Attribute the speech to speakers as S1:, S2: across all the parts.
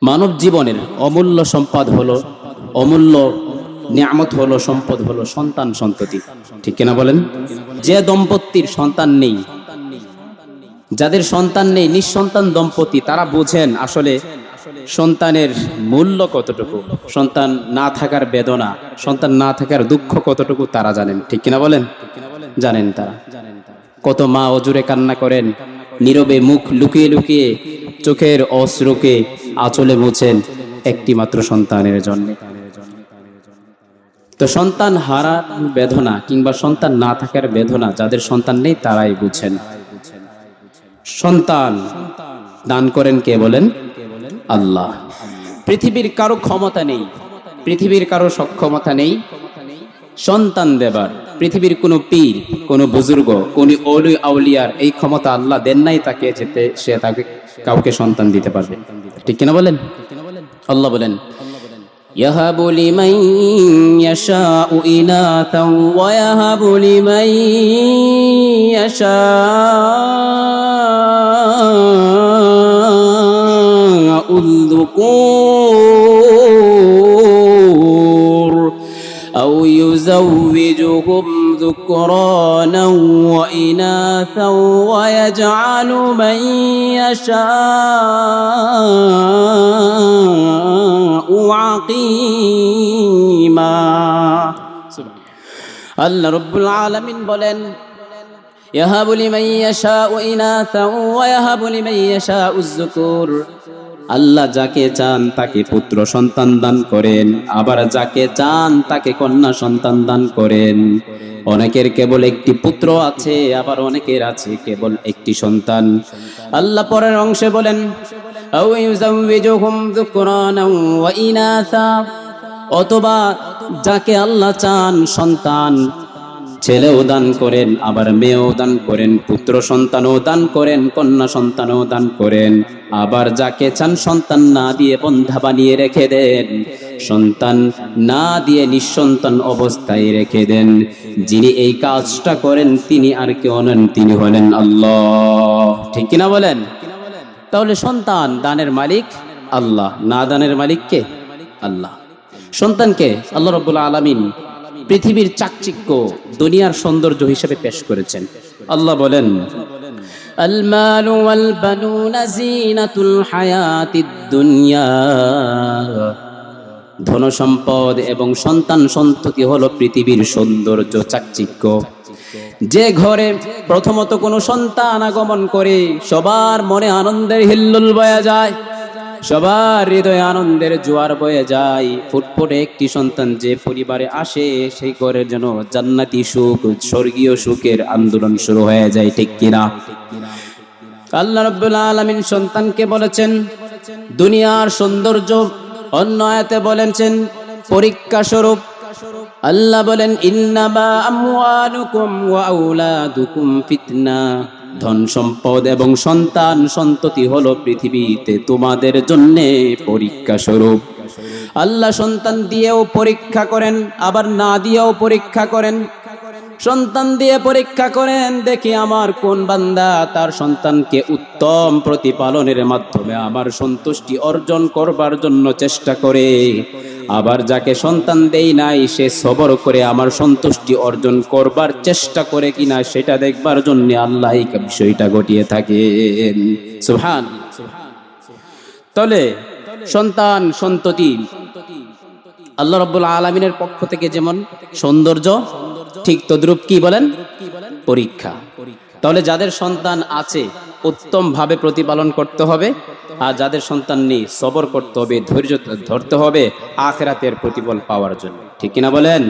S1: মানব জীবনের অমূল্য সম্পদ হলো, অমূল্য নিয়ামত হলো, সম্পদ হলো সন্তান সন্ততি। ঠিক কিনা বলেন? যে দম্পতির সন্তান নেই, যাদের সন্তান নেই, নিঃসন্তান দম্পতি, তারা বোঝেন আসলে সন্তানের মূল্য কতটুকু, সন্তান না থাকার বেদনা, সন্তান না থাকার দুঃখ কতটুকু তারা জানেন। ঠিক কিনা বলেন? জানেন তারা। কত মা অজুরে কান্না করেন, নীরবে মুখ লুকিয়ে লুকিয়ে চোখের অশ্রুকে আঁচলে মুছেন একটি মাত্র সন্তানের জন্য। তো সন্তান হারার বেদনা কিংবা সন্তান না থাকার বেদনা যাদের সন্তান নেই তারাই বুঝেন। সন্তান দান করেন কে বলেন? আল্লাহ। পৃথিবীর কারো ক্ষমতা নেই, পৃথিবীর কারো সক্ষমতা নেই সন্তান দেবার। পৃথিবীর কোনো পীর, কোনো বুজুর্গ, কোন ওলি আউলিয়ার এই ক্ষমতা আল্লাহ দেন নাই তাকে, যেতে সে তাকে কাউকে সন্তান দিতে পারবে। ঠিক কিনা বলেন? আল্লাহ বলেন, ইয়াহাবু লিমান ইয়াশাউ ইনাতাও ওয়া ইয়াহাবু লিমান ইয়াশাউ যুকুর আও ইউযাওয়িজুহুম যুকরানাও ওয়া ইনাতাও ওয়া ইয়াজআলু মান ইয়াশাউ আকিমা। আল্লাহ রাব্বুল আলামিন বলেন, ইয়াহাবু লিমান ইয়াশাউ ইনাতাও ওয়া ইয়াহাবু লিমান ইয়াশাউ যুকুর। আল্লাহ যাকে চান তাকে পুত্র সন্তান দান করেন, আবার যাকে চান তাকে কন্যা সন্তান দান করেন। অনেকের কেবল একটি পুত্র আছে, আবার অনেকের আছে কেবল একটি সন্তান। আল্লাহ পরের অংশে বলেন, আও ইউযাওয়িজুহুম যুকরানাও ওয়া ইনাসা, অথবা যাকে আল্লাহ চান সন্তান ছেলেও দান করেন, আবার মেয়েও দান করেন, পুত্র সন্তানও দান করেন, কন্যা সন্তানও দান করেন। আবার যাকে চান সন্তান না দিয়ে বন্ধা বানিয়ে রেখে দেন, সন্তান না দিয়ে নিঃসন্তান অবস্থায় রেখে দেন। যিনি এই কাজটা করেন তিনি আর কেউ নন, তিনি হলেন আল্লাহ। ঠিক কিনা বলেন? তাহলে সন্তান দানের মালিক আল্লাহ, না দানের মালিক কে? আল্লাহ। সন্তানকে আল্লাহ রাব্বুল আলামিন পৃথিবীর চাকচিক্য, দুনিয়ার সৌন্দর্য হিসেবে পেশ করেছেন। আল্লাহ বলেন, আল মালু ওয়াল বানুনা জিনাতুল হায়াতিদ দুনিয়া। ধন সম্পদ এবং সন্তান সন্ততি হলো পৃথিবীর সৌন্দর্য, চাকচিক্য। যে ঘরে প্রথমত কোনো সন্তান আগমন করে সবার মনে আনন্দের হিল্লোল বয়ে যায়, সবার হৃদয়ে আনন্দের জোয়ার বয়ে যায়। ফুটফুটে একটি সন্তান যে পরিবারে আসে, সেই ঘরের জন্য জান্নাতি সুখ, স্বর্গীয় সুখের আন্দোলন শুরু হয়ে যায়। ঠিক কিনা? আল্লাহ রাব্বুল আলামিন সন্তানকে বলেছেন দুনিয়ার সৌন্দর্য, অন্য আয়াতে বলেছেন পরীক্ষা স্বরূপ। আল্লাহ বলেন, ইন্নামা আমওয়ালুকুম ওয়া আওলাদুকুম ফিতনা। ধন সম্পদ এবং সন্তান সন্ততি হলো পৃথিবীতে তোমাদের জন্য পরীক্ষা স্বরূপ। আল্লাহ সন্তান দিয়েও পরীক্ষা করেন, আবার না দিয়েও পরীক্ষা করেন। সন্তান দিয়ে পরীক্ষা করেন, দেখি আমার কোন বান্দা তার সন্তানকে উত্তম প্রতিপালনের মাধ্যমে আমার সন্তুষ্টি অর্জন করবার জন্য চেষ্টা করে। আবার যাকে সন্তান দেই নাই সে সবর করে আমার সন্তুষ্টি অর্জন করবার চেষ্টা করে কিনা সেটা দেখবার জন্য আল্লাহ এই বিষয়টা ঘটিয়ে থাকেন। সুবহান। তাহলে সন্তান সন্ততি আল্লাহ রাব্বুল আলামিনের পক্ষ থেকে যেমন সৌন্দর্য, ঠিক তদ্রূপ কি বলেন? পরীক্ষা। তাহলে যাদের সন্তান আছে উত্তম ভাবে প্রতিপালন করতে হবে, আর যাদের সন্তান নেই সবর করতে হবে, ধৈর্য ধরতে হবে আখিরাতের প্রতিফল পাওয়ার জন্য। ঠিক কিনা বলেন?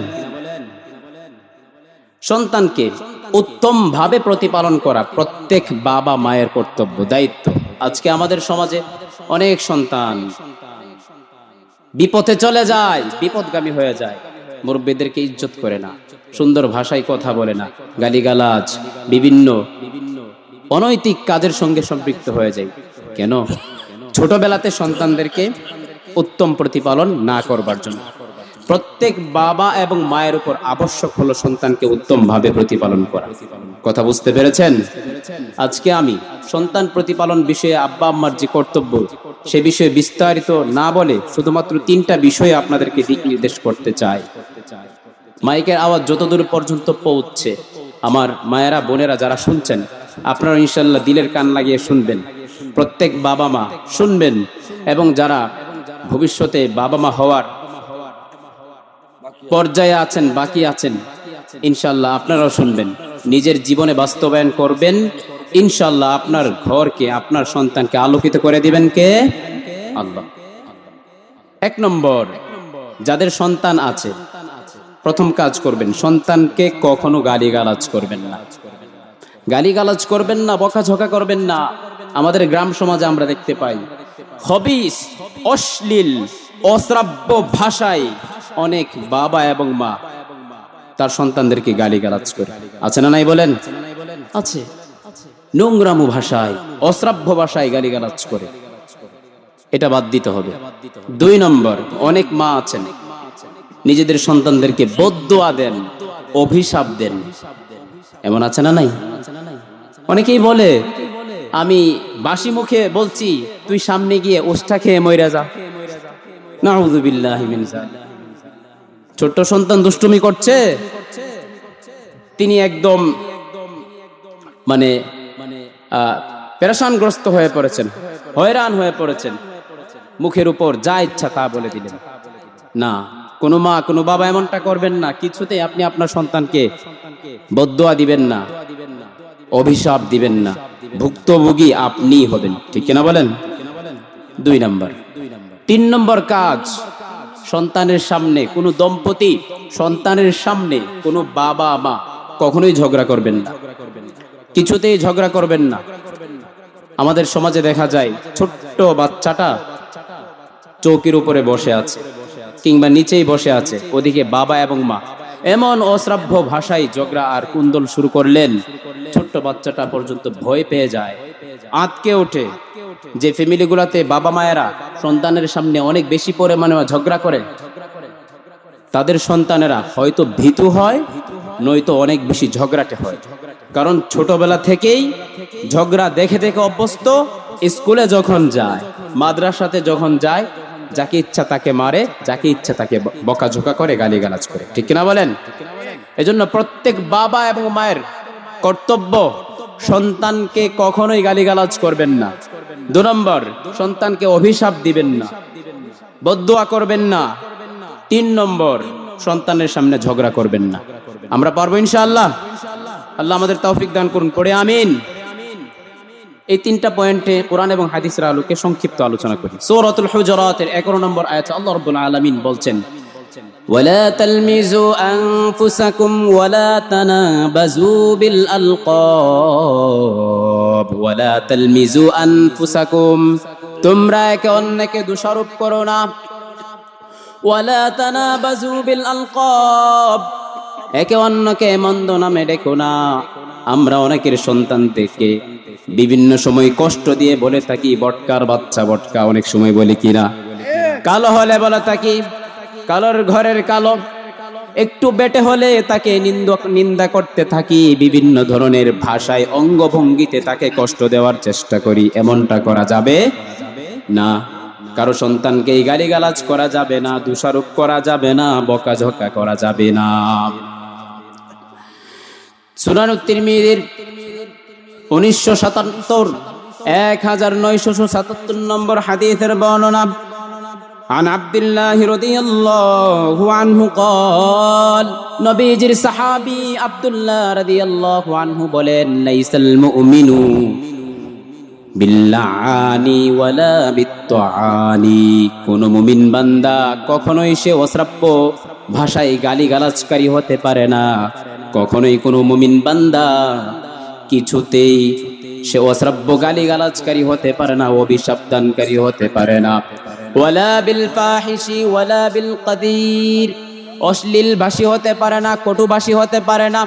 S1: সন্তানকে উত্তম ভাবে প্রতিপালন করা প্রত্যেক বাবা মায়ের কর্তব্য, দায়িত্ব। আজকে আমাদের সমাজে অনেক সন্তান বিপথে চলে যায়, বিপদগামী হয়ে যায়, মুরব্বিদেরকে ইজ্জত করে না, সুন্দর ভাষায় কথা বলে না, গালিগালাজ, বিভিন্ন অনৈতিক কাজের সঙ্গে সম্পৃক্ত হয়ে যায়। কেন? ছোটবেলাতে সন্তানদেরকে উত্তম প্রতিপালন না করবার জন্য। প্রত্যেক বাবা এবং মায়ের উপর আবশ্যক হলো সন্তানকে উত্তম ভাবে প্রতিপালন করা। কথা বুঝতে পেরেছেন? আজকে আমি সন্তান প্রতিপালন বিষয়ে আব্বা আম্মার যে কর্তব্য সে বিষয়ে বিস্তারিত না বলে শুধুমাত্র 3টা বিষয়ে আপনাদেরকে দিক নির্দেশ করতে চাই। মাইকের আওয়াজ যতদূর পর্যন্ত পৌঁছছে, আমার মায়েরা বোনেরা যারা শুনছেন, আপনারা ইনশাল্লাহ দিলের কান লাগিয়ে শুনবেন। প্রত্যেক বাবা মা শুনবেন, এবং যারা ভবিষ্যতে বাবা মা হওয়ার পর্যায়ে আছেন, বাকি আছেন, ইনশাল্লাহ আপনারাও শুনবেন, নিজের জীবনে বাস্তবায়ন করবেন। ইনশাল্লাহ আপনার ঘরকে, আপনার সন্তানকে আলোকিত করে দিবেন কে? আল্লাহ। 1 নম্বর, যাদের সন্তান আছে, প্রথম কাজ করবেন, সন্তানকে কখনো গালিগালাজ করবেন না। গালিগালাজ করবেন না, বকাঝকা করবেন না। আমাদের গ্রাম সমাজে আমরা দেখতে পাই খবিস, অশ্লীল, অশ্রাব্য ভাষায় অনেক বাবা এবং মা তার সন্তানদেরকে গালিগালাজ করে। আছে না নাই বলেন? আছে। নোংরামু ভাষায়, অশ্রাব্য ভাষায় গালিগালাজ করে। এটা বাদ দিতে হবে। 2 নম্বর, অনেক মা আছেন নিজেদের সন্তানদেরকে বদদুয়া দেন, অভিশাপ দেন। এমন আছে না নাই? অনেকেই বলে, আমি বাসি মুখে বলছি, তুই সামনে গিয়ে ওষ্ঠা খেয়ে মইরা যা। নাউযুবিল্লাহি মিন যালিক। ছোট্ট সন্তান দুষ্টুমি করছে, তিনি একদম মানে পেরেশানগ্রস্ত হয়ে পড়েছেন, হয়রান হয়ে পড়েছেন, মুখের উপর যা ইচ্ছা তা বলে দিলেন। না, কোনো মা কোনো বাবা এমনটা করবেন না। কিছুতেই আপনি আপনার সন্তানকে বদদুয়া দিবেন না, অভিশাপ দিবেন না। ভুক্তভোগী আপনি হবেন, ঠিক কিনা বলেন? 2 নম্বর। 3 নম্বর কাজ, সন্তানের সামনে কোনো দম্পতি, সন্তানের সামনে কোনো বাবা মা কখনোই ঝগড়া করবেন না, কিছুতেই ঝগড়া করবেন না। আমাদের সমাজে দেখা যায় ছোট্ট বাচ্চাটা চৌকির উপরে বসে আছে কিংবা নিচেই বসে আছে, ওদিকে বাবা এবং মা এমন অশ্রাব্য ভাষায় ঝগড়া আর কুন্দল শুরু করলেন, ছোট্ট বাচ্চাটা পর্যন্ত ভয় পেয়ে যায়, আঁতকে ওঠে। যে ফ্যামিলিগুলোতে বাবা মায়েরা সন্তানের সামনে অনেক বেশি পরিমাণে ঝগড়া করে, তাদের সন্তানেরা হয়তো ভীতু হয়, নয়তো অনেক বেশি ঝগড়াটে হয়। কারণ ছোটবেলা থেকেই ঝগড়া দেখে দেখে অভ্যস্ত। স্কুলে যখন যায়, মাদ্রাসাতে যখন যায়, যাকে ইচ্ছা তাকে মারে, যাকে ইচ্ছা তাকে বকাঝোকা করে, গালিগালাজ করে, ঠিক কিনা বলেন? এজন্য প্রত্যেক বাবা এবং মায়ের কর্তব্য, সন্তানকে কখনোই গালিগালাজ করবেন না। 2 নম্বর, সন্তানকে অভিশাপ দিবেন না, বদদুয়া করবেন না। 3 নম্বর, সন্তানের সামনে ঝগড়া করবেন না। আমরা পারবো ইনশাআল্লাহ? আল্লাহ আমাদের তৌফিক দান করুন, পড়ে আমিন। এই 3টা পয়েন্টে কোরআন এবং হাদিসের আলোকে সংক্ষিপ্ত আলোচনা করি। সূরাতুল হুজুরাতের 11 নম্বর আয়াতে আল্লাহ রাব্বুল আলামিন বলছেন, ওয়ালা তালমিজু আনফুসাকুম ওয়ালা তানাবাজু বিল আলকাব ওয়ালা তালমিজু আনফুসাকুম, তোমরা একে অন্যকে দোষারোপ করো না। ওয়ালা তানাবাজু বিল আলকাব, একে অন্যকে মন্দ নামে ডেকো না। আমরা অনেকের সন্তানদেরকে বিভিন্ন সময় কষ্ট দিয়ে বলে থাকি বটকার বাচ্চা, বটকা অনেক সময় বলি কিনা, কালো হলে বলে থাকি কালোর ঘরের কালো, একটু বেটে হলে তাকে নিন্দা করতে থাকি, বিভিন্ন ধরনের ভাষায় অঙ্গভঙ্গিতে তাকে কষ্ট দেওয়ার চেষ্টা করি। এমনটা করা যাবে না। কারো সন্তানকে গালিগালাজ করা যাবে না, দোষারোপ করা যাবে না, বকাঝকা করা যাবে না। সুনানুত তিরমিজির 1977 নম্বর হাদিসের বর্ণনা, عن عبد الله رضي الله عنه قال, নবীজির সাহাবী আব্দুল্লাহ রাদিয়াল্লাহু আনহু বলেন, লাইসাল মুমিনু বিল্লাআনি ওয়ালা বিত্তাআনি, কোন মুমিন বান্দা কখনোই সে অশ্রাব্য ভাষায় গালিগালাজকারী হতে পারে না। কখনোই কোনো মুমিন বান্দা কিছুতেই সে অশ্রাব্য গালিগালাজকারী হতে পারে না, অভিশাপ দানকারী হতে পারে না। ওয়ালা বিল ফাহিশি ওয়ালা বিল কাদির, অশ্লীল ভাষী হতে পারে না, কটুভাষী হতে পারে না।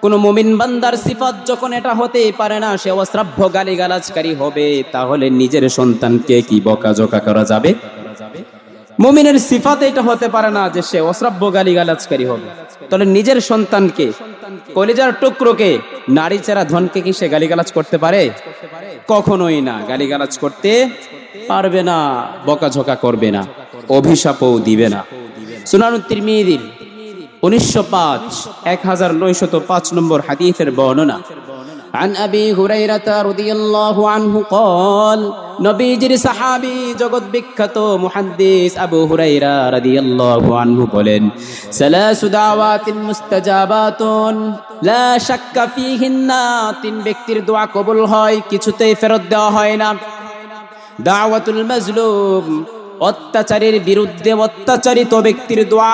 S1: কোন মুমিন বান্দার সিফাত যখন এটা হতেই পারে না, সে অশ্রাব্য গালিগালাজকারী হবে, তাহলে নিজের সন্তানকে কি বকাঝকা করা যাবে? মুমিনের সিফাত এটা হতে পারে না যে সে অশ্রাব্য গালিগালাজকারী হবে, তাহলে নিজের সন্তানকে, কলিজার টুকরোকে, নারী চেরা ধনকে কি সে গালিগালাজ করতে পারে? কখনোই না, গালিগালাজ করতে পারবে না, বকাঝকা করবে না, অভিশাপও দিবে না। সুনানুত তিরমিজির 1905 1905 নম্বর হাদিসের বর্ণনা। عن أبي هريرة رضي الله عنه قال নবীজির সাহাবী জগৎ বিখ্যাত মুহাদ্দিস আবু হুরায়রা রাদিয়াল্লাহু আনহু বলেন, সালাসু দাওয়াতিন মুস্তাজাবাতুন লা শাক্কা ফীহিন্না, তিন ব্যক্তির দোয়া কবুল হয়, কিছুতেই ফেরত দেওয়া হয় না। দাওয়াতুল মাজলুম, অত্যাচারীর বিরুদ্ধে অত্যাচারিত ব্যক্তির দোয়া,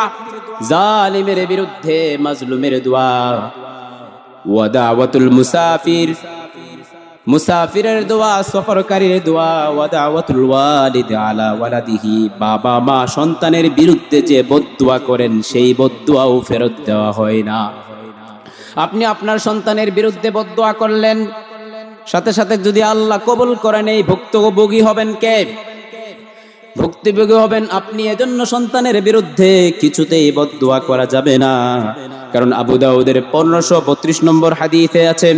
S1: জালিমের বিরুদ্ধে মাজলুমের দোয়া। ওয়া দাওয়াতুল মুসাফির, মুসাফিরের দোয়া, সফরকারীর দোয়া। ওয়া দাওয়াতুল ওয়ালিদ আলা ওয়ালাদিহি, বাবা মা সন্তানের বিরুদ্ধে যে বদদুয়া করেন সেই বদদুয়াও ফেরত দেওয়া হয় না। আপনি আপনার সন্তানের বিরুদ্ধে বদদুয়া করলেন, সাথে সাথে যদি আল্লাহ কবুল করেন, এই ভুক্তভোগী হবেন কে? ভুক্তভোগী হবেন আপনি। এজন্য সন্তানের বিরুদ্ধে কিছুতেই বদদুয়া করা যাবে না। কারণ আবু দাউদের 1532 নম্বর হাদিসে আছে,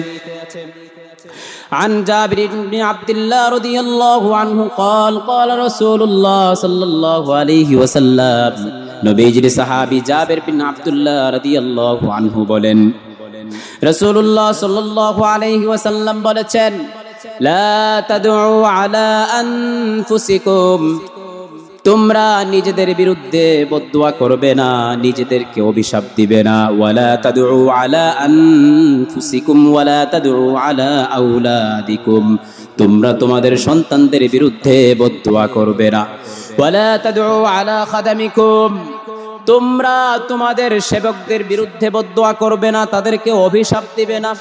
S1: عن جابر بن عبد الله رضي الله عنه قال قال رسول الله صلى الله عليه وسلم, নবীজির সাহাবী জাবির বিন আব্দুল্লাহ রাদিয়াল্লাহু আনহু বলেন, রাসূলুল্লাহ সাল্লাল্লাহু আলাইহি ওয়াসাল্লাম বলেছেন, লা তাদউ আলা আনফুসিকুম, তোমরা নিজেদের বিরুদ্ধে বদদুয়া করবে না, নিজেদেরকে অভিশাপ দিবে না। ওয়ালা তাদউ আলা আনফুসিকুম ওয়ালা তাদউ আলা আওলাদিকুম, তোমরা তোমাদের সন্তানদের বিরুদ্ধে বদদুয়া করবে না। ওয়ালা তাদউ আলা খাদামিকুম, তোমরা তোমাদের সেবকদের বিরুদ্ধে বদদুয়া করবে না, তাদেরকে অভিশাপ দিবে না।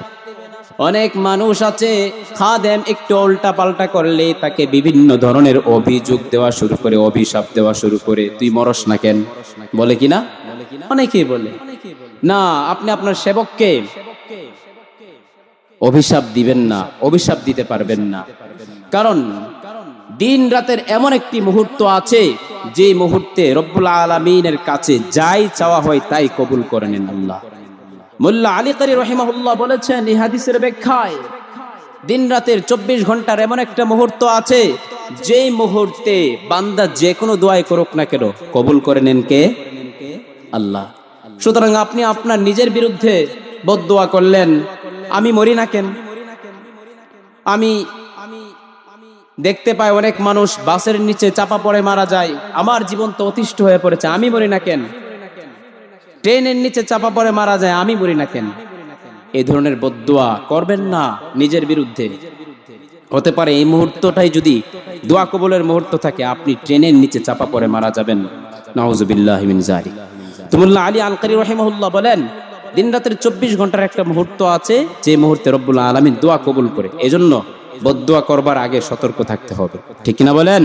S1: অনেক মানুষ আছে, খাদেম একটু উল্টা পাল্টা করলে তাকে বিভিন্ন ধরনের অভিযোগ দেওয়া শুরু করে, অভিশাপ দেওয়া শুরু করে, তুই মরস না কেন, বলে কিনা? অনেকেই বলে না। আপনি আপনার সেবককে অভিশাপ দিবেন না, অভিশাপ দিতে পারবেন না। কারণ দিন রাতের এমন একটি মুহূর্ত আছে, যে মুহূর্তে রব্বুল আলামিনের কাছে যাই চাওয়া হয় তাই কবুল করে নেন আল্লাহ। মোল্লা আলী কারি রহিমাহুল্লাহ বলেছেন এই হাদিসের ব্যাখ্যায়, দিন রাতের 24 ঘন্টার এমন একটা মুহূর্ত আছে, যেই মুহূর্তে বান্দা যে কোনো দোয়াই করুক না কেন কবুল করে নেন কে? আল্লাহ। সুতরাং আপনি আপনার নিজের বিরুদ্ধে বদদুয়া করলেন, আমি মরি না কেন? আমি দেখতে পাই অনেক মানুষ বাসের নিচে চাপা পড়ে মারা যায়, আমার জীবন তো অতিষ্ঠ হয়ে পড়েছে, আমি মরি না কেন? ট্রেনের নিচে চাপা পড়ে মারা যায়, আমি মরি না কেন? এই ধরনের বদদুয়া করবেন না নিজের বিরুদ্ধে। হতে পারে এই মুহূর্তটাই যদি দোয়া কবুলের মুহূর্ত থাকে, আপনি ট্রেনের নিচে চাপা পড়ে মারা যাবেন। নাউযুবিল্লাহি মিন যালিক। মোল্লা আলী আল কারি রাহিমাহুল্লাহ বলেন, দিন রাতের 24 ঘন্টার একটা মুহূর্ত আছে, যে মুহূর্তে রব্বুল আলামিন দোয়া কবুল করে। এজন্য বদদুয়া করবার আগে সতর্ক থাকতে হবে, ঠিক কিনা বলেন?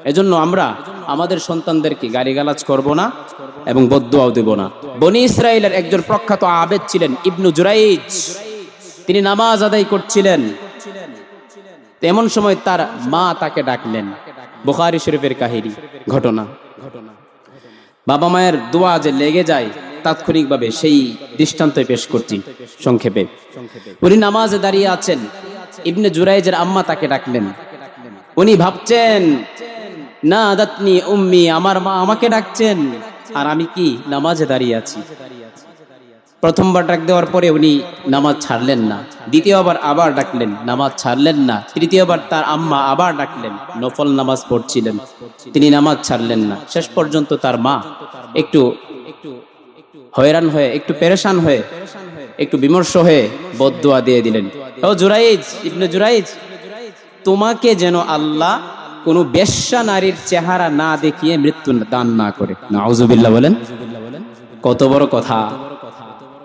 S1: এজন্য আমরা আমাদের সন্তানদেরকে গালিগালাজ করব না এবং বদদুয়াও দেব না। বনি ইসরাইলের একজন প্রখ্যাত আবেদ ছিলেন ইবনু জুরাইজ, তিনি নামাজ আদায় করছিলেন। এমন সময় তার মা তাকে ডাকলেন। বুখারী শরীফের কাহিনী, ঘটনা। বাবা মায়ের দোয়া যে লেগে যায় তাৎক্ষণিকভাবে, সেই দৃষ্টান্তই পেশ করছি সংক্ষেপে। উনি নামাজে দাঁড়িয়ে আছেন, ইবনে জুরাইজের আম্মা তাকে ডাকলেন। উনি ভাবছেন, না দাতনি উম্মি, আমার মা আমাকে ডাকছেন আর আমি কি নামাজে দাঁড়িয়ে আছি। প্রথমবার ডাক দেওয়ার পরে উনি নামাজ ছাড়লেন না, দ্বিতীয়বার আবার ডাকলেন, নামাজ ছাড়লেন না, তৃতীয়বার তার আম্মা আবার ডাকলেন, নফল নামাজ পড়ছিলেন, তিনি নামাজ ছাড়লেন না। শেষ পর্যন্ত তার মা একটু হয়রান হয়ে, একটু পেরেশান হয়ে, একটু বিমর্ষ হয়ে বদদুয়া দিয়ে দিলেন, ও জুরাইজ, ইবনে জুরাইজ, তোমাকে যেন আল্লাহ কোন বেশ্যা নারীর চেহারা না দেখিয়ে মৃত্যু দান না করে। নাউযুবিল্লাহ বলেন, কত বড় কথা।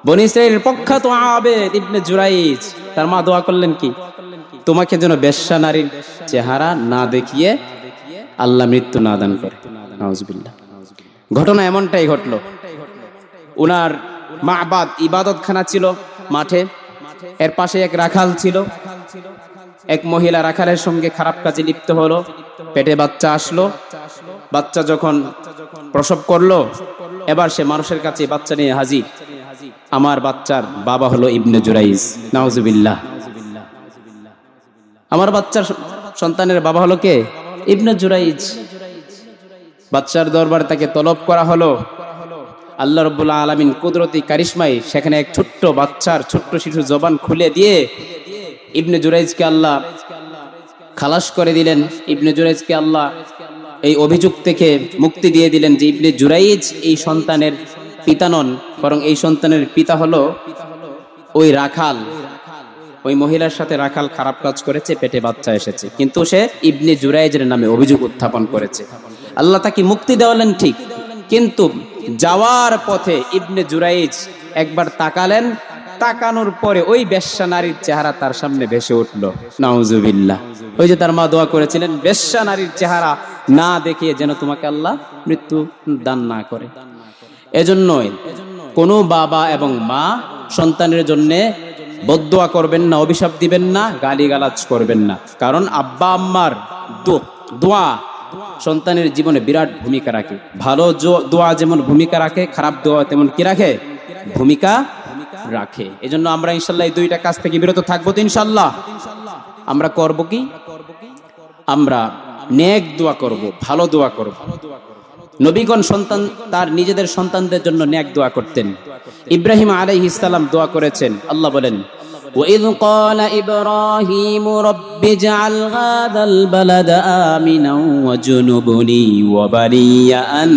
S1: বনি ইসরাইলের প্রখ্যাত আবেদ ইবনে জুরাইজ, তার মা দোয়া করলেন কি, তোমাকে যেন বেশ্যা নারীর চেহারা না দেখিয়ে আল্লাহ মৃত্যু না দান করে। নাউযুবিল্লাহ। ঘটনা এমনটাই ঘটলো। উনার মাবাদ ইবাদতখানা ছিল মাঠে, এর পাশে এক রাখাল ছিল। এক মহিলা রাখালের সঙ্গে খারাপ কাজে লিপ্ত হলো, পেটে বাচ্চা আসলো। বাচ্চা যখন প্রসব করলো, এবার সে মানুষের কাছে বাচ্চা নিয়ে হাজির। আমার বাচ্চার বাবা হলো ইবনে জুরাইজ। নাউযুবিল্লাহ। আমার বাচ্চার সন্তানের বাবা হলো কে? ইবনে জুরাইজ। বাদশার দরবার তাকে তলব করা হলো। আল্লাহ রাব্বুল আলামিন কুদরতি কারিশমায় সেখানে এক ছোট্ট বাচ্চার ছোট্ট শিশু জবান খুলে দিয়ে ইবনে জুরাইজকে আল্লাহ খালাস করে দিলেন। ইবনে জুরাইজকে আল্লাহ এই অভিযোগ থেকে মুক্তি দিয়ে দিলেন যে ইবনে জুরাইজ এই সন্তানের পিতা নন, বরং এই সন্তানের পিতা হলো ওই রাখাল, ওই মহিলার সাথে রাখাল খারাপ কাজ করেছে, পেটে বাচ্চা এসেছে, কিন্তু সে ইবনে জুরাইজের নামে অভিযোগ উত্থাপন করেছে। আল্লাহ তাকে মুক্তি দেওয়ালেন ঠিক, কিন্তু যাওয়ার পথে ইবনে জুরাইজ একবার তাকালেন, তাকানোর পরে ওই বেশ্যা নারীর চেহারা তার সামনে ভেসে উঠল। নাউজুবিল্লাহ। ওই যে তার মা দোয়া করেছিলেন, বেশ্যা নারীর চেহারা না দেখিয়ে যেন তোমাকে আল্লাহ মৃত্যু দান না করে। এজন্যই কোনো বাবা এবং মা সন্তানের জন্য বদদোয়া করবেন না, অভিশাপ দিবেন না, গালিগালাজ করবেন না। কারণ আব্বা আম্মার দোয়া সন্তানের জীবনে বিরাট ভূমিকা রাখে। ভালো দোয়া যেমন ভূমিকা রাখে, খারাপ দোয়া তেমন কি রাখে? ভূমিকা রাখে। এজন্য আমরা ইনশাল্লাহ এই দুইটা কাজ থেকে বিরত থাকবো তো ইনশাল্লাহ। আমরা করব কি? আমরা নেক দোয়া করব, ভালো দোয়া করব। নবীগণ সন্তান তার নিজেদের সন্তানদের জন্য নেক দোয়া করতেন। ইব্রাহিম আলাইহিস সালাম দোয়া করেছেন। আল্লাহ বলেন, وَإِذْ قَالَ إِبْرَاهِيمُ رَبِّ اجْعَلْ هَذَا الْبَلَدَ آمِنًا وَاجْنُبْنِي وَبَنِيَّ أَن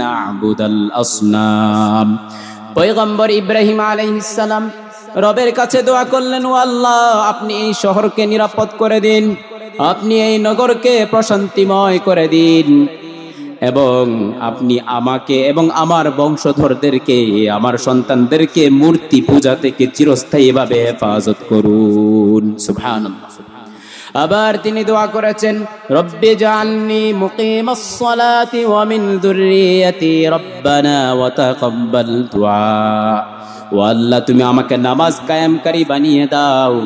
S1: نَّعْبُدَ الْأَصْنَامَ। পয়গম্বর ইব্রাহিম আলাইহিস সালাম রবের কাছে দোয়া করলেন, ও আল্লাহ, আপনি এই শহরকে নিরাপদ করে দিন, আপনি এই নগরকে প্রশান্তিময় করে দিন, এবং আপনি আমাকে এবং আমার বংশধরদেরকে, আমার সন্তানদেরকে মূর্তি পূজা থেকে চিরস্থায়ীভাবে হেফাজত করুন। সুবহানাল্লাহ। আবার তিনি দোয়া করেছেন, রব্বি জাআলনি মুকিমাস সালাতি ওয়া মিন যুররিয়াতি রব্বানা ওয়া তাকাব্বাল দুআ। ও আল্লাহ, তুমি আমাকে নামাজ কায়েমকারী বানিয়ে দাও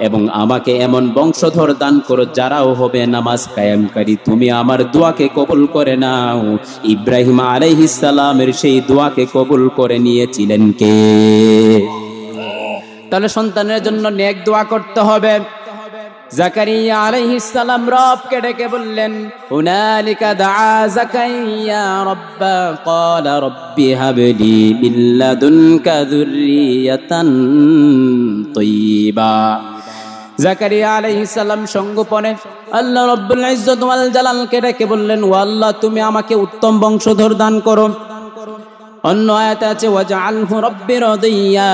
S1: এবং আমাকে এমন বংশধর দান করো যারাও হবে নামাজ কায়েমকারী। তুমি আমার দোয়াকে কবুল করে নাও। ইব্রাহিম আলাইহিস সালামের সেই দোয়াকে কবুল করে নিয়েছিলেন কে? তাহলে সন্তানের জন্য নেক দোয়া করতে হবে। জাকারিয়া আলাইহিস সালাম রবকে ডেকে বললেন, হুনালিকা দাআ জাকারিয়া রাব্বা ক্বালা রব্বি হাবলি মিন লাদুনকা যুররিয়াতান তাইয়্যিবা। জাকারিয়া আলাইহিস সালাম সঙ্গোপনে আল্লাহ রাব্বুল ইজ্জত ওয়াল জালালকে ডেকে বললেন, ও আল্লাহ, তুমি আমাকে উত্তম বংশধর দান করো। অন্য আয়াতে আছে, ওয়াজআলহু রব্বি রাদিয়া।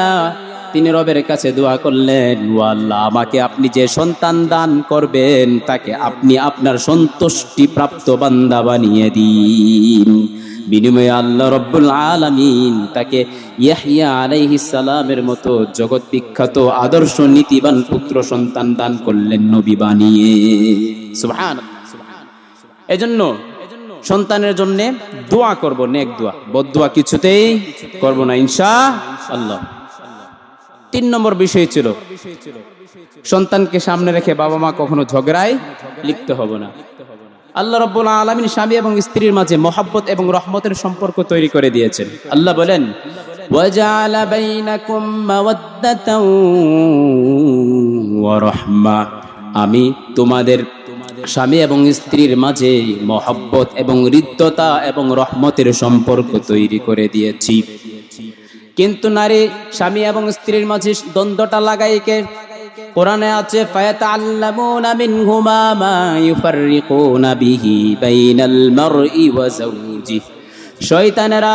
S1: তিনি রবের কাছে দোয়া করলেন, ও আল্লাহ, আমাকে আপনি যে সন্তান দান করবেন তাকে আপনি আপনার সন্তুষ্টি প্রাপ্ত বান্দা বানিয়ে দিন। বিনিময়ে আল্লাহ রব্বুল আলামিন তাকে ইয়াহইয়া আলাইহিস সালামের মতো জগৎ বিখ্যাত আদর্শ নীতিবান পুত্র সন্তান দান করলেন নবী বানিয়ে। সুবহানাল্লাহ। এজন্য সন্তানের জন্য দোয়া করব, নেক দোয়া, বদদোয়া কিছুতেই করব না ইনশাআল্লাহ। 3 নম্বর বিষয় ছিল, সন্তানকে সামনে রেখে বাবা মা কখনো ঝগড়ায় লিপ্ত হব না। আল্লাহ রাব্বুল আলামিন স্বামী এবং স্ত্রীর মাঝে মহব্বত এবং রহমতের সম্পর্ক তৈরি করে দিয়েছেন। আল্লাহ বলেন, ওয়াজআলা বাইনাকুম মাওয়াদ্দাতাও ওয়া রাহমা। আমি তোমাদের স্বামী এবং স্ত্রীর মাঝে মহব্বত এবং হৃদ্যতা এবং রহমতের সম্পর্ক তৈরি করে দিয়েছি। কিন্তু নারী স্বামী এবং স্ত্রীর মাঝে দ্বন্দ্বটা লাগাই কে? কোরআনে আছে, ফায়াতাআল্লামুনা মিনহুমা মা ইউফাররিকুনা বিহি বাইনাল মারই ওয়া যাওজিহি। শয়তানেরা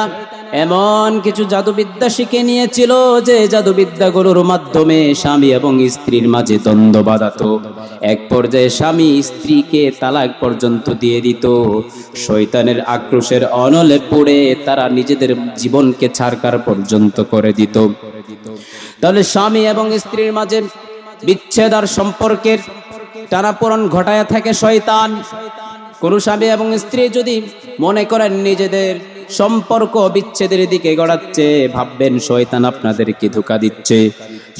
S1: এমন কিছু জাদুবিদ্যা শিখে নিয়েছিল যে জাদুবিদ্যাগুলোর মাধ্যমে স্বামী এবং স্ত্রীর মাঝে দ্বন্দ্ব বাঁধাতো। এক পর্যায়ে স্বামী স্ত্রীকে তালাক পর্যন্ত দিয়ে দিত। শয়তানের আক্রোশের অনলে পড়ে তারা নিজেদের জীবনকে ছারখার পর্যন্ত করে দিত। তাহলে স্বামী এবং স্ত্রীর মাঝে বিচ্ছেদ আর সম্পর্কের টানাপোড়েন ঘটায় থাকে শয়তান। কোন স্বামী এবং স্ত্রী যদি মনে করেন নিজেদের সম্পর্ক বিচ্ছেদের দিকে গড়াচ্ছে, ভাববেন শয়তান আপনাদেরকে ধোঁকা দিচ্ছে,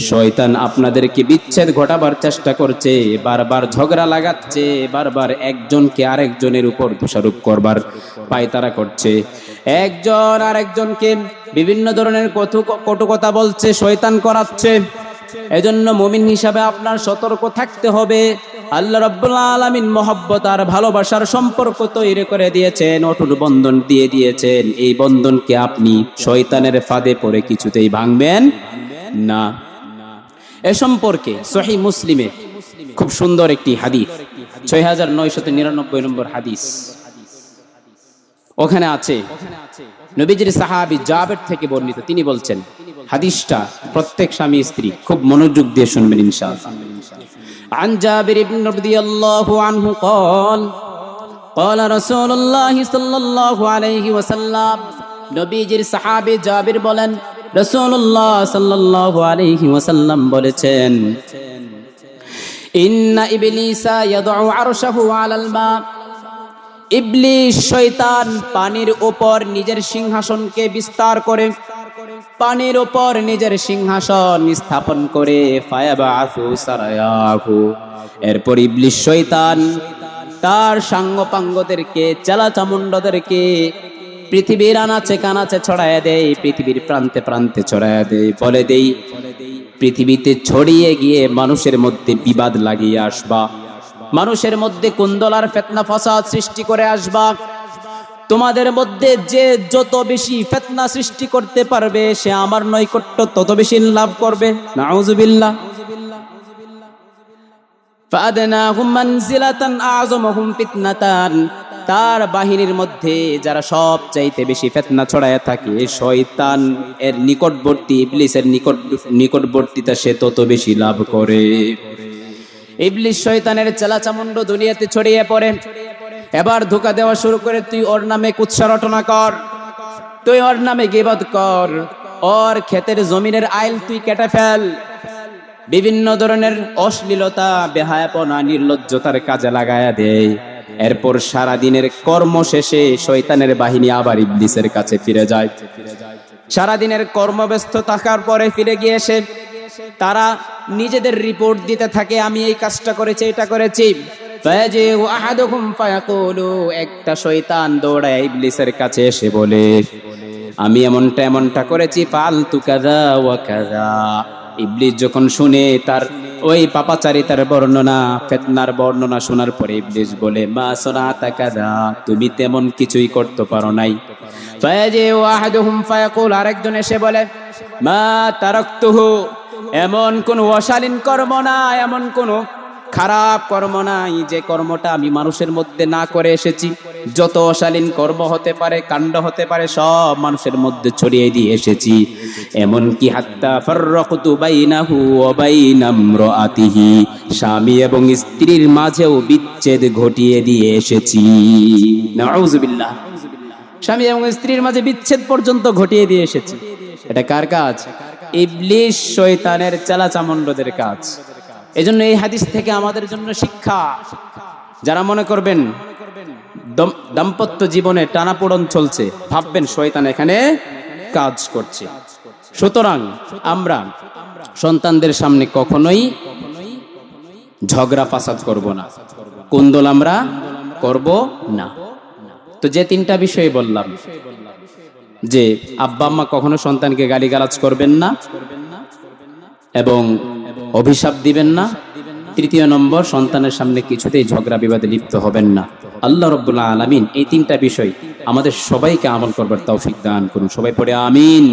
S1: শয়তান আপনাদেরকে বিচ্ছেদ ঘটাবার চেষ্টা করছে, বারবার ঝগড়া লাগাচ্ছে, বারবার একজনকে আরেকজনের উপর দোষারোপ করবার পায়তারা করছে, একজন আরেকজনকে বিভিন্ন ধরনের কটু কথা বলছে, শয়তান করাচ্ছে। এজন্য মুমিন হিসাবে আপনার সতর্ক থাকতে হবে। আল্লাহ রাব্বুল আলামিন মহব্বত আর ভালোবাসার সম্পর্ক তৈরি করে দিয়েছেন, অটুট বন্ধন দিয়ে দিয়েছেন। এই বন্ধনকে আপনি শয়তানের ফাঁদে পড়ে কিছুতেই ভাঙবেন না। এ সম্পর্কে সহিহ মুসলিমে খুব সুন্দর একটি হাদিস, 6999 নম্বর হাদিস, ওখানে আছে নবীজির সাহাবী জাবের থেকে বর্ণিত। তিনি বলছেন, হাদিসটা প্রত্যেক স্বামী স্ত্রী খুব মনোযোগ দিয়ে শুনবেন ইনশাআল্লাহ। عن جابر بن رضي الله عنه قال قال رسول الله صلى الله عليه وسلم নবীজির সাহাবী জাবির বলেন, রাসূলুল্লাহ সাল্লাল্লাহু আলাইহি ওয়াসাল্লাম বলেছেন, ইন্না ইবলিসা ইয়াদউ আরশাহু আলাল মা, ইবলিস শয়তান পানির উপর নিজের সিংহাসনকে বিস্তার করে, পানির উপর নিজের সিংহাসন স্থাপন করে, ফায়াবাসু সারায়াহু, এরপর ইবলিস শয়তান তার সাঙ্গপাঙ্গদেরকে, চালাচামুন্ডদেরকে পৃথিবীর আনাচে কানাচে ছড়ায় দেয়, পৃথিবীর প্রান্তে প্রান্তে ছড়ায় দেয়, বলে দেই পৃথিবীতে ছড়িয়ে গিয়ে মানুষের মধ্যে বিবাদ লাগিয়ে আসবা, মানুষের মধ্যে কুন্দলার ফিতনা ফাসাদ সৃষ্টি করে আসবা। তোমাদের মধ্যে যে যত বেশি ফিতনা সৃষ্টি করতে পারবে সে আমার নৈকট্য তত বেশি লাভ করবে। নাউযুবিল্লাহ। ফাআদনাহুম মানজিলাতান আযমাহুম ফিতনাতান, তার বাহিনীর মধ্যে যারা সব চাইতে বেশি ফিতনা ছড়ায় থাকে শয়তান এর নিকটবর্তী, ইবলিসের নিকটবর্তীতা সে তত বেশি লাভ করে। ইবলিস শয়তানের চালাচামুন্ড দুনিয়াতে ছড়িয়ে পড়ে, এবার ধোঁকা দেওয়া শুরু করে, তুই ওর নামে কুৎসা রটনা কর, তুই ওর নামে গীবত কর, ওর ক্ষেতের জমিনের আইল তুই কেটে ফেল, বিভিন্ন ধরনের অশ্লীলতা, বেহায়াপনা, নির্লজ্জতার কাজে লাগায়া দেয়। এরপর সারা দিনের কর্ম শেষে শয়তানের বাহিনী আবার ইবলিসের কাছে ফিরে যায়। সারা দিনের কর্মব্যস্ত থাকার পরে ফিরে গিয়ে এসে তারা নিজেদের রিপোর্ট দিতে থাকে, আমি এই কাজটা করেছি, এটা করেছি। একটা শয়তান দৌড়ায় ইবলিসের কাছে এসে বলে, আমি এমনটা এমনটা করেছি, ফালতু কাযা ওয়া কাযা। ইবলিস যখন শুনে তার ওই পাপাচারিতার বর্ণনা, ফিতনার বর্ণনা শোনার পরে ইবলিস বলে, মা সনাতা কাযা, তুমি তেমন কিছুই করতে পারো নাই। আরেকজন এসে বলে, মা তারাকতুহু, এমন কোন অশালীন কর্ম না, এমন কোন খারাপ কর্ম নাই যে কর্মটা আমি মানুষের মধ্যে না করে এসেছি। যত অশালীন কর্ম হতে পারে, কাণ্ড হতে পারে, সব মানুষের মধ্যে ছড়িয়ে দিয়ে এসেছি। এমন কি হাত্তা ফাররাকতু বাইনাহু ওয়া বাইনা ইমরাআতিহি, স্বামী এবং স্ত্রীর মাঝেও বিচ্ছেদ ঘটিয়ে দিয়ে এসেছি। নাউযুবিল্লাহ। স্বামী এবং স্ত্রীর মাঝে বিচ্ছেদ পর্যন্ত ঘটিয়ে দিয়ে এসেছি। এটা কার কাজ? ইবলিস শয়তানের চালাচামুন্ডদের কাজ। এজন্য এই হাদিস থেকে আমাদের জন্য শিক্ষা, যারা মনে করবেন দাম্পত্য জীবনে টানাপোড়েন চলছে, ভাববেন শয়তান এখানে কাজ করছে। সুতরাং আমরা সন্তানদের সামনে কখনোই ঝগড়া ফাসাদ করব না, কুন্দল আমরা করব না। তো যে তিনটা বিষয় বললাম, যে আব্বা আম্মা কখনো সন্তানকে গালিগালাজ করবেন না এবং অভিশাপ দিবেন না। তৃতীয় নম্বর, সন্তানের সামনে কিছুতেই ঝগড়া বিবাদে লিপ্ত হবেন না। আল্লাহ রাব্বুল আলামিন এই তিনটা বিষয় আমাদের সবাইকে আমল করবার তৌফিক দান করুন। সবাই পড়ে আমিন।